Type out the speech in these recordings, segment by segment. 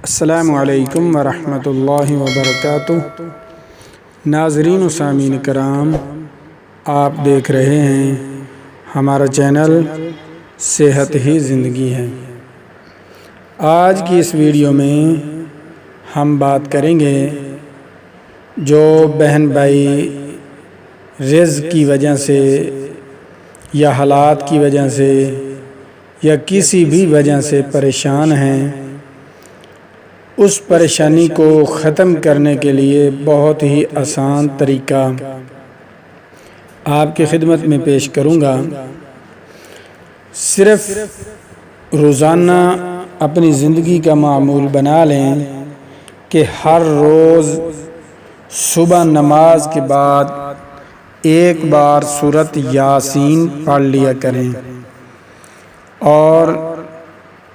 अस्सलामु अलैकुम वरहमतुल्लाहि वबरकातुह। नाज़रीन व सामीन कराम, आप देख रहे हैं हमारा चैनल सेहत ही ज़िंदगी है। आज की इस वीडियो में हम बात करेंगे जो बहन भाई रिज़्क़ की वजह से या हालात की वजह से या किसी भी वजह से परेशान हैं, उस परेशानी को ख़त्म करने के लिए बहुत ही आसान तरीका आपकी खिदमत में पेश करूँगा। सिर्फ़ रोज़ाना अपनी ज़िंदगी का मामूल बना लें कि हर रोज़ सुबह नमाज के बाद एक बार सूरत यासीन पढ़ लिया करें और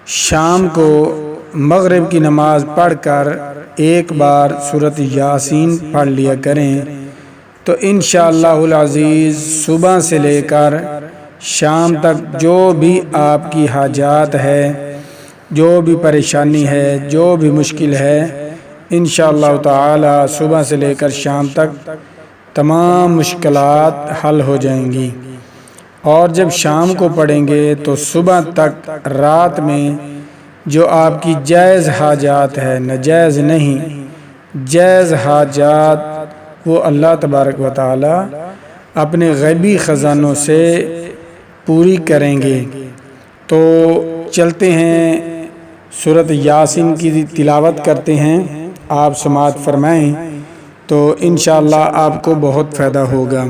शाम को मग़रिब की नमाज़ पढ़कर एक बार सूरत यासीन पढ़ लिया करें, तो इंशाअल्लाहुल अज़ीज़ सुबह से लेकर शाम तक जो भी आपकी हाजात है, जो भी परेशानी है, जो भी मुश्किल है, इंशाअल्लाह ताला सुबह से लेकर शाम तक तमाम मुश्किलात हल हो जाएंगी। और जब शाम को पढ़ेंगे तो सुबह तक रात में जो आपकी जायज़ हाजात है, नाजायज़ नहीं, जायज़ हाजात, वो अल्लाह तबारक व तआला अपने गैबी ख़ज़ानों से पूरी करेंगे। तो चलते हैं सूरत यासीन की तिलावत करते हैं, आप समाअत फरमाएं तो इंशाअल्लाह आपको बहुत फ़ायदा होगा।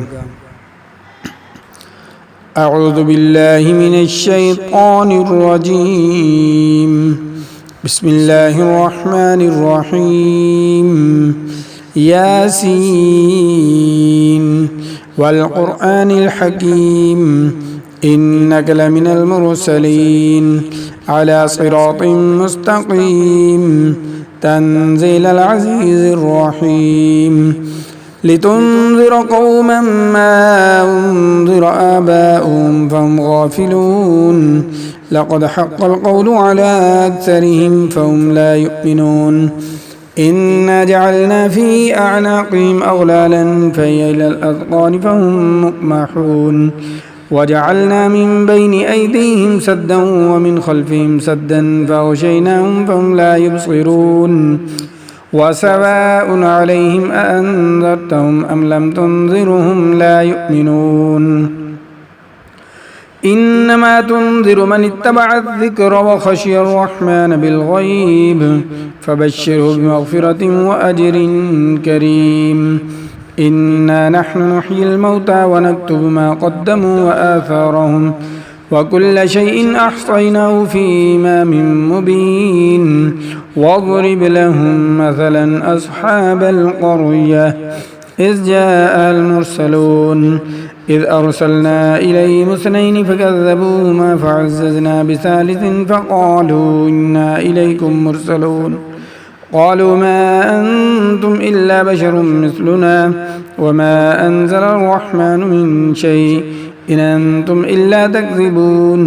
अऊज़ु बिल्लाहि मिनश शैतानिर रजीम। बिस्मिल्लाहिर रहमानिर रहीम। यासीन वल क़ुरआनिल हकीम इन्नका लमिनल मुरसलीन अला सिरातिम मुस्तक़ीम तंज़ीलल अज़ीज़िर रहीम। लितुन्ज़िर क़ौमन मा उन्ज़िर आबाउहुम फ़हुम गाफ़िलून लक़द हक़्क़ल क़ौलु अला अक्सरिहिम फ़हुम ला युमिनून। इन्ना जअलना फ़ी अअनाक़िहिम अग़लालन फ़हिय इलल अज़क़ानि फ़हुम मुक़महून वजअलना मिन बैनि अयदीहिम सद्दन व मिन ख़ल्फ़िहिम सद्दन फ़अग़शयनाहुम फ़हुम ला युबसिरून। वसवाउन अलैहिम अअन्ज़रतहुम अम लम तुन्ज़िरहुम ला युमिनून। इन्नमा तुन्ज़िरु मन इत्तबअ-अज़्ज़िक्र व ख़शिय अर्रहमान बिल-ग़ैब फ़बश्शिरहु बिमग़फ़िरतिन व अज्रिन करीम। इन्ना नहनु नुह्यिल मौता व नक्तुबु मा क़द्दमू व आथारहुम व कुल्ल शैइन अहसयनाहु फ़ी इमामिन मुबीन। वज़रिब लहुम मसलन अस्हाबल क़रयह इज़ जाअल मुरसलून इज़ अरसलना इलैहिम इस्नैनि फ़कज़्ज़बूहुमा फ़अज़्ज़ज़ना बिसालिसिन फ़क़ालू इन्ना इलैकुम मुरसलून। क़ालू मा अंतुम इल्ला बशरुम मिस्लुना व मा अंज़लर रहमानु मिन शैइन इन अंतुम इल्ला तकज़िबून।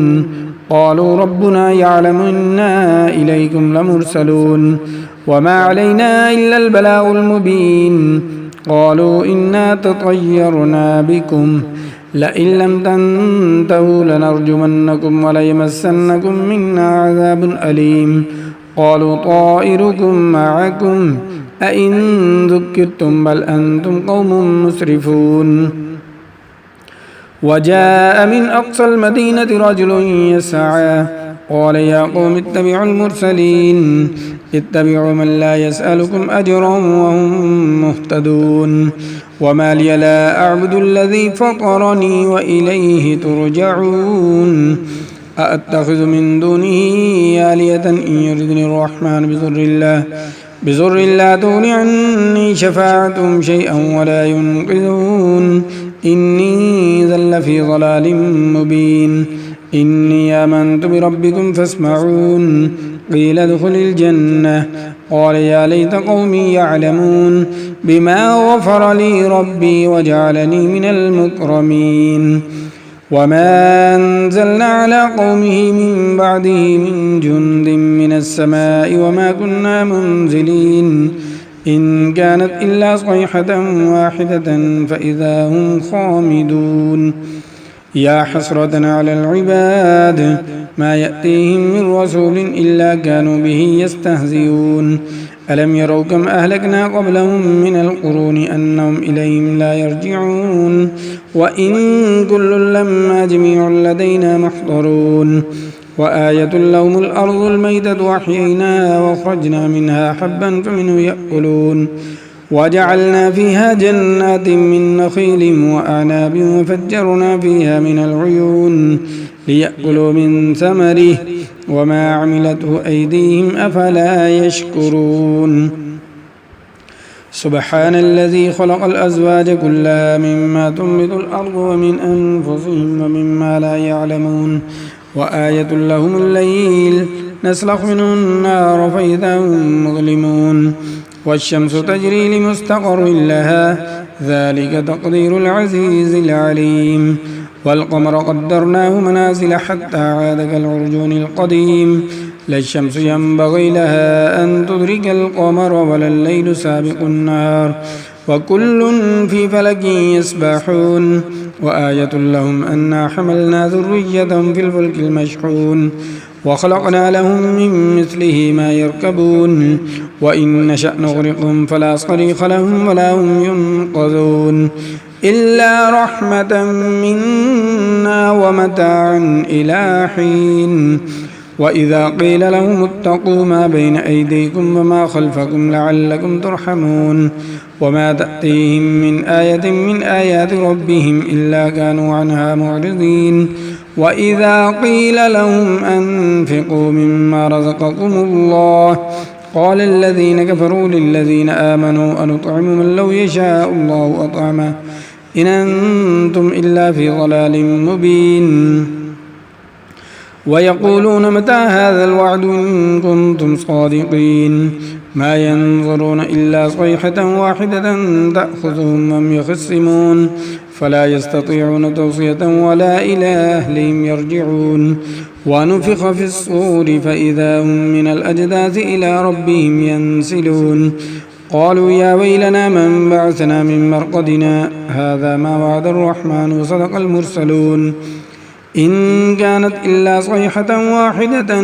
क़ालू रब्बुना यअलमु इन्ना इलैकुम लमुरसलून व मा अलैना इल्लल बलागुल मुबीन। क़ालू इन्ना ततय्यरना बिकुम लइन लम तंतहू लनरजुमन्नकुम व लयमस्सन्नकुम मिन्ना अज़ाबुन अलीम। क़ालू ताइरुकुम मअकुम अइन ज़ुक्किरतुम बल अंतुम क़ौमुम मुस्रिफून। वजाअ मिन अक़सल मदीनति रजुलुन यसअ क़ाल या क़ौम इत्तबिउल मुरसलीन इत्तबिउ मन ला यसअलुकुम अजरन व हुम मुहतदून। वमा लिय ला अअबुदुल्लज़ी फ़तरनी व इलैहि तुरजऊन। अअत्तख़िज़ु मिन दूनिही आलिहतन इन युरिदनिर रहमानु बिज़ुर्रिन ला तुग़नि अन्नी शफ़ाअतुहुम शैअन व ला युनक़िज़ून। इन्नी इज़्ज़न लफ़ी ज़लालिम मुबीन। इन्नी आमनतु बिरब्बिकुम फ़स्मऊन। क़ील उदख़ुलिल जन्नह क़ाल या लैत क़ौमी यअलमून बिमा ग़फ़र ली रब्बी व जअलनी मिनल मुकरमीन। وما أنزلنا على قومه من بعده من جند من السماء وما كنا منزلين إن كانت إلا صيحة واحدة فإذا هم خامدون يا حسرة على العباد ما يأتيهم من رسول إلا كانوا به يستهزئون ألم يروا كم أهلكنا قبلهم من القرون أنهم إليهم لا يرجعون وإن كل لما جميع لدينا محضرون وآية لهم الأرض الميتة وأحييناها وأخرجنا منها حبا فمنه يأكلون وجعلنا فيها جنات من نخيل وأعناب وفجرنا فيها من العيون ليأكلوا من ثمره وما عملته أيديهم أفلا يشكرون سبحان الذي خلق الأزواج كلها مما تنبت الأرض ومن أنفسهم ومما لا يعلمون وآية لهم الليل نسلخ منه النار فإذا هم مظلمون والشمس تجري لمستقر لها ذلك تقدير العزيز العليم والقمر قدرناه منازل حتى عاد كالعرجون القديم لا الشمس ينبغي لها أن تدرك القمر ولا الليل سابق النهار وكل في فلك يسبحون وآية لهم أنا حملنا ذريتهم في الفلك المشحون وخلقنا لهم من مثله ما يركبون وإن نشأ نغرقهم فلا صريخ لهم ولا هم ينقذون إلا رحمة منا ومتاعا إلى حين وإذا قيل لهم اتقوا ما بين أيديكم وما خلفكم لعلكم ترحمون وما تأتيهم من آية من آيات ربهم إلا كانوا عنها معرضين وإذا قيل لهم أنفقوا مما رزقكم الله قال الذين كفروا للذين آمنوا أنطعم من لو يشاء الله أطعمه إن أنتم إلا في ضلال مبين ويقولون متى هذا الوعد إن كنتم صادقين ما ينظرون إلا صيحة واحدة تأخذهم وهم يخصمون فلا يستطيعون توصية ولا إلى أهلهم يرجعون ونفخ في الصور فإذا هم من الأجداث إلى ربهم ينسلون قالوا يا ويلنا من بعثنا من مرقدنا هذا ما وعد الرحمن وصدق المرسلون إن كانت إلا صيحة واحدة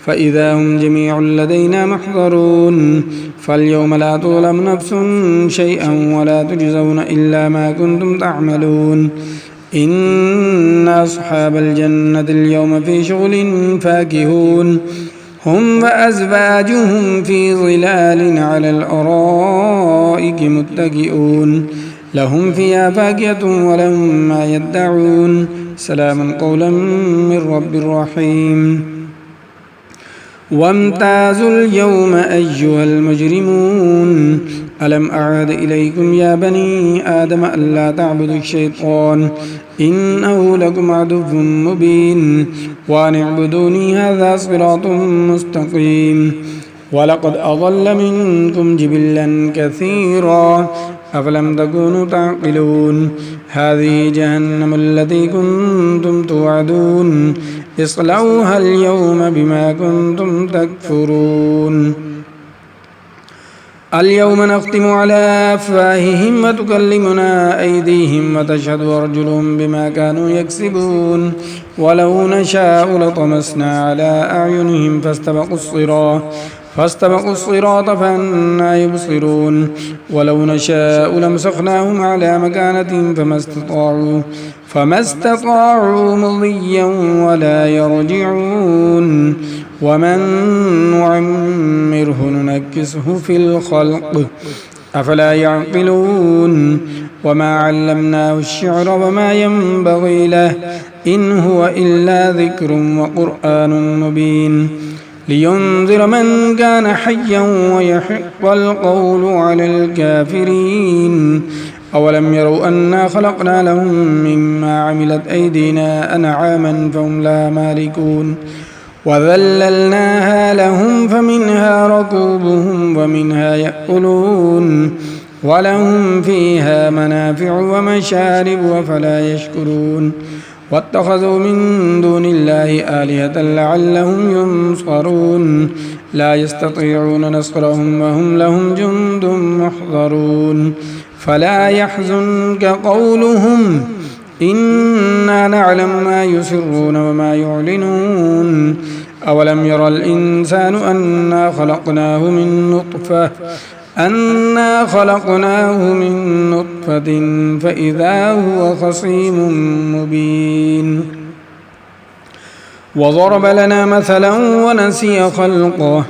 فإذا هم جميع لدينا محضرون فاليوم لا تظلم نفس شيئا ولا تجزون إلا ما كنتم تعملون إن أصحاب الجنة اليوم في شغل فاكهون هم وأزواجهم في ظلال على الأرائك متكئون لهم فيها فاكهة ولهم ما يدعون سلام قولا من رب رحيم وامتازوا اليوم أيها المجرمون ألم أعهد إليكم يا بني آدم ألا تعبدوا الشيطان إنه لكم عدو مبين وأن اعبدوني هذا صراط مستقيم ولقد أضل منكم جبلا كثيرا أفلم تكونوا تعقلون هذه جهنم التي كنتم توعدون اصلوها اليوم بما كنتم تكفرون اليوم نختم على أفواههم وتكلمنا أيديهم وتشهد أرجلهم بما كانوا يكسبون ولو نشاء لطمسنا على أعينهم فاستبقوا الصراط فأنى يبصرون ولو نشاء لمسخناهم على مكانتهم فما استطاعوا مضيا ولا يرجعون ومن نعمره ننكسه في الخلق أفلا يعقلون وما علمناه الشعر وما ينبغي له إن هو إلا ذكر وقرآن مبين لينذر من كان حيا ويحق القول على الكافرين أولم يروا أنا خلقنا لهم مما عملت أيدينا أنعاما فهم لا مالكون وذللناها لهم فمنها ركوبهم ومنها يأكلون वलहुम फ़ीहा मनाफ़िउ व मशारिब अफ़ला यशकुरून वत्तख़ज़ू मिन दूनिल्लाहि आलिहतन लअल्लहुम युनसरून ला यस्ततीऊन नस्रहुम व हुम लहुम जुंदुम मुहज़रून फ़ला यहज़ुनक क़ौलुहुम इन्ना नअलमु मा युसिर्रून व मा युअलिनून अवलम यरल इंसानु अन्ना खलक़नाहु मिन नुत्फ़तिन फ़इज़ा हुवा ख़सीमुम मुबीन वज़रब लना मसलन व नसिय ख़ल्क़ह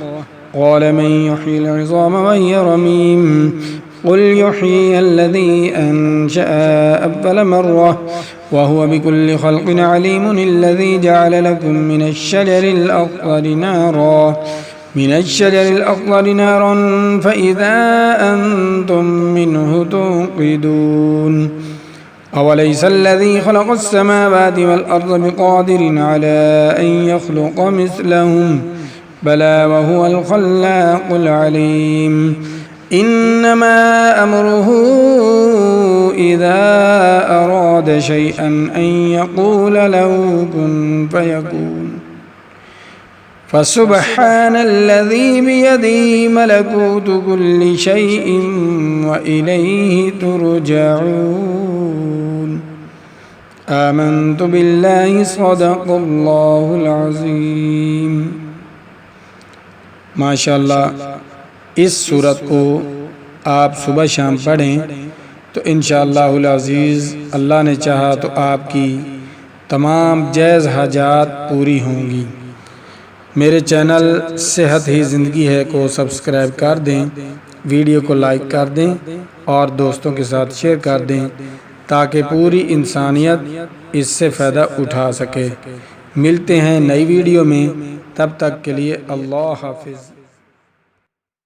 क़ाल मन युह्यिल इज़ाम व हिय रमीम क़ुल युह्यिहल्लज़ी अंशअहा अव्वल मर्रह व हुवा बिकुल्लि ख़ल्क़िन अलीमुन अल्लज़ी जअल लकुम मिनश्शजरिल अख़्ज़रि नारन फ़इज़ा अंतुम मिन्हु तूक़िदून अवलैसल्लज़ी ख़लक़स्समावाति वल अर्ज़ बिक़ादिरिन अला अन यख़्लुक़ मिस्लहुम बला व हुवल ख़ल्लाक़ुल अलीम इन्नमा अम्रुहु इज़ा अराद शैअन अन यक़ूल लहु कुन फ़यकून फ़सुब्हानल्लज़ी बियदिही मलकूतु कुल्लि शैइन व इलैहि तुरजऊन आमन्तु बिल्लाहि सदक़ल्लाहुल अज़ीम। माशाअल्लाह, इस सूरत को आप सुबह शाम पढ़ें तो इंशाअल्लाहुल अज़ीज़ अल्लाह ने चाहा तो आपकी तमाम जायज़ हाजात पूरी होंगी। मेरे चैनल सेहत ही ज़िंदगी है को सब्सक्राइब कर दें, वीडियो को लाइक कर दें और दोस्तों के साथ शेयर कर दें ताकि पूरी इंसानियत इससे फ़ायदा उठा सके। मिलते हैं नई वीडियो में, तब तक के लिए अल्लाह हाफ़िज़।